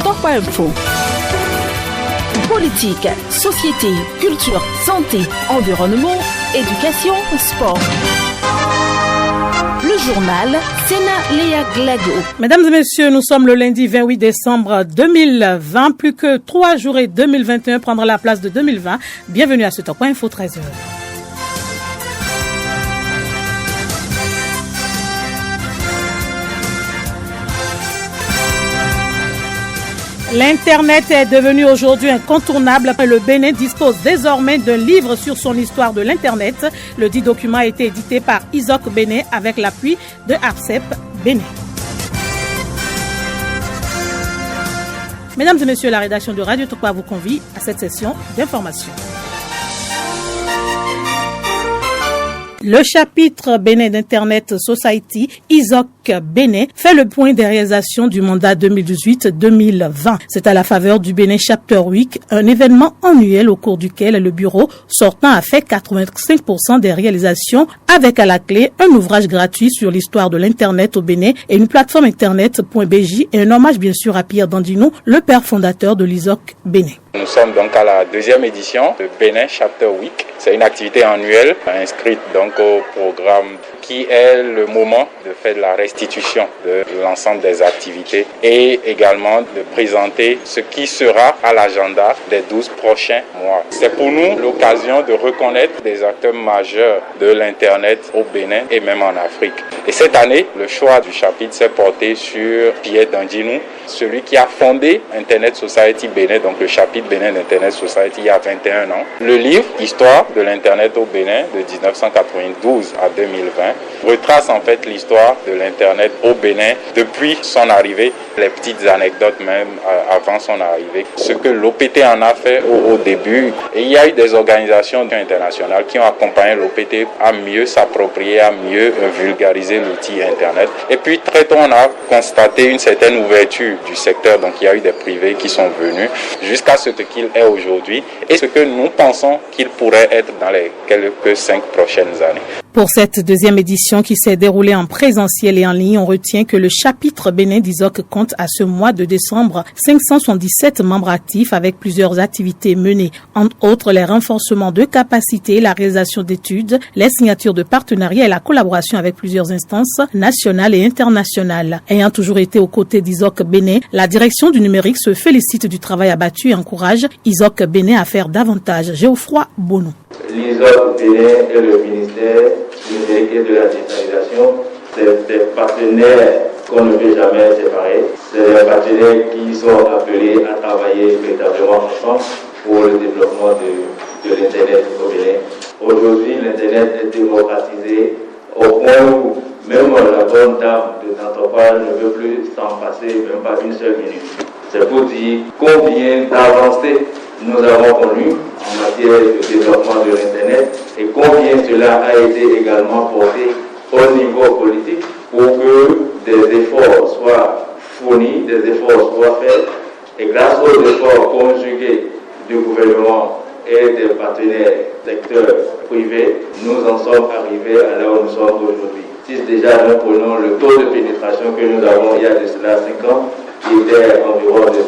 Top.info. Politique, société, culture, santé, environnement, éducation, sport. Le journal Sénat Léa Glago. Mesdames et messieurs, nous sommes le lundi 28 décembre 2020. Plus que 3 jours et 2021 prendra la place de 2020. Bienvenue à ce Top.info 13h. L'Internet est devenu aujourd'hui incontournable. Le Bénin dispose désormais d'un livre sur son histoire de l'Internet. Le dit document a été édité par Isoc Bénin avec l'appui de ARCEP Bénin. Mesdames et messieurs, la rédaction de Radio Tokwa vous convie à cette session d'information. Le chapitre Bénin d'Internet Society, Isoc Bénin, fait le point des réalisations du mandat 2018-2020. C'est à la faveur du Bénin Chapter Week, un événement annuel au cours duquel le bureau sortant a fait 85% des réalisations avec à la clé un ouvrage gratuit sur l'histoire de l'Internet au Bénin et une plateforme internet.bj et un hommage bien sûr à Pierre Dandinou, le père fondateur de l'Isoc Bénin. Nous sommes donc à la deuxième édition de Bénin Chapter Week. C'est une activité annuelle inscrite donc au programme qui est le moment de faire de la restitution de l'ensemble des activités et également de présenter ce qui sera à l'agenda des 12 prochains mois. C'est pour nous l'occasion de reconnaître des acteurs majeurs de l'Internet au Bénin et même en Afrique. Et cette année, le choix du chapitre s'est porté sur Pierre Dandinou, celui qui a fondé Internet Society Bénin, donc le chapitre Bénin d'Internet Society il y a 21 ans. Le livre Histoire de l'Internet au Bénin de 1992 à 2020 retrace en fait l'histoire de l'Internet au Bénin depuis son arrivée, les petites anecdotes même avant son arrivée, ce que l'OPT en a fait au début. Et il y a eu des organisations internationales qui ont accompagné l'OPT à mieux s'approprier, à mieux vulgariser l'outil Internet. Et puis très tôt, on a constaté une certaine ouverture du secteur, donc il y a eu des privés qui sont venus jusqu'à ce qu'il est aujourd'hui et ce que nous pensons qu'il pourrait être dans les quelques 5 prochaines années. Pour cette deuxième édition qui s'est déroulée en présentiel et en ligne, on retient que le chapitre Bénin d'Isoc compte à ce mois de décembre 577 membres actifs avec plusieurs activités menées, entre autres les renforcements de capacités, la réalisation d'études, les signatures de partenariats et la collaboration avec plusieurs instances nationales et internationales. Ayant toujours été aux côtés d'Isoc Bénin, la direction du numérique se félicite du travail abattu et encourage Isoc Bénin à faire davantage. Geoffroy Bono. L'Isoc Bénin et le ministère du numérique et de la digitalisation, c'est des partenaires qu'on ne peut jamais séparer. C'est des partenaires qui sont appelés à travailler véritablement ensemble pour le développement de l'Internet au Bénin. Aujourd'hui, l'Internet est démocratisé au point où même la bonne dame de Tantopal ne veut plus s'en passer, même pas une seule minute. C'est pour dire combien d'avancées nous avons connu en matière de développement de l'Internet et combien cela a été également porté au niveau politique pour que des efforts soient fournis, des efforts soient faits et grâce aux efforts conjugués du gouvernement et des partenaires secteurs privés, nous en sommes arrivés à là où nous sommes aujourd'hui. Si déjà nous prenons le taux de pénétration que nous avons il y a de cela 5 ans, qui était environ de 20%,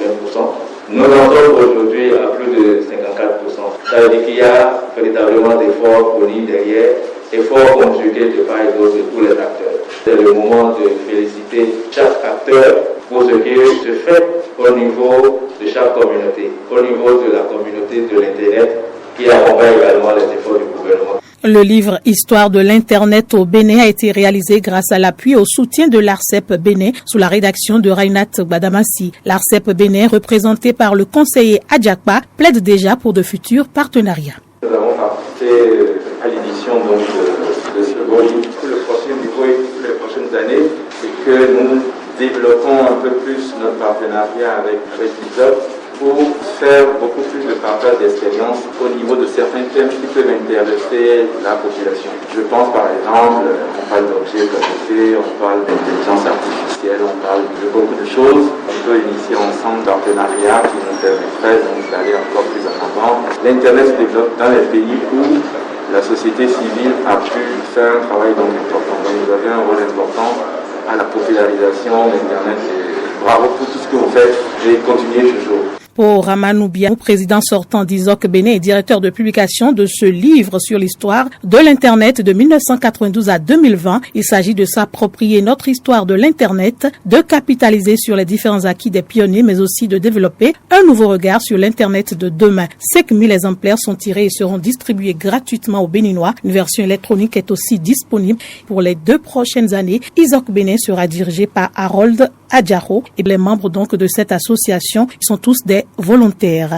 nous en sommes aujourd'hui à plus de 54%. Ça veut dire qu'il y a véritablement des efforts fournis derrière, efforts conjugués de part et d'autre de tous les acteurs. C'est le moment de féliciter chaque acteur pour ce qui se fait au niveau de chaque communauté, au niveau de la communauté de l'Internet, qui accompagne également les efforts du gouvernement. Le livre Histoire de l'Internet au Bénin a été réalisé grâce à l'appui et au soutien de l'ARCEP Bénin sous la rédaction de Rainat Gbadamassi. L'ARCEP Bénin, représenté par le conseiller Adjakpa, plaide déjà pour de futurs partenariats. Nous avons participé à l'édition de ce beau livre. Le prochain niveau et pour les prochaines années, c'est que nous développons un peu plus notre partenariat avec l'ISOC pour faire beaucoup plus de partage d'expérience au niveau de certains thèmes qui peuvent intéresser la population. Je pense par exemple, on parle d'objets connectés, on parle d'intelligence artificielle, on parle de beaucoup de choses. On peut initier ensemble un partenariat qui nous permettrait donc d'aller encore plus en avant. L'Internet se développe dans les pays où la société civile a pu faire un travail donc important. Donc nous avons un rôle important à la popularisation d'Internet bravo pour tout ce que vous faites et continuez toujours. Pour Ramanou Bianou, président sortant d'Izok Bénin et directeur de publication de ce livre sur l'histoire de l'Internet de 1992 à 2020, il s'agit de s'approprier notre histoire de l'Internet, de capitaliser sur les différents acquis des pionniers, mais aussi de développer un nouveau regard sur l'Internet de demain. 5000 exemplaires sont tirés et seront distribués gratuitement aux Béninois. Une version électronique est aussi disponible pour les 2 prochaines années. Izok Bénin sera dirigé par Harold Adjaro et les membres donc de cette association sont tous des volontaires.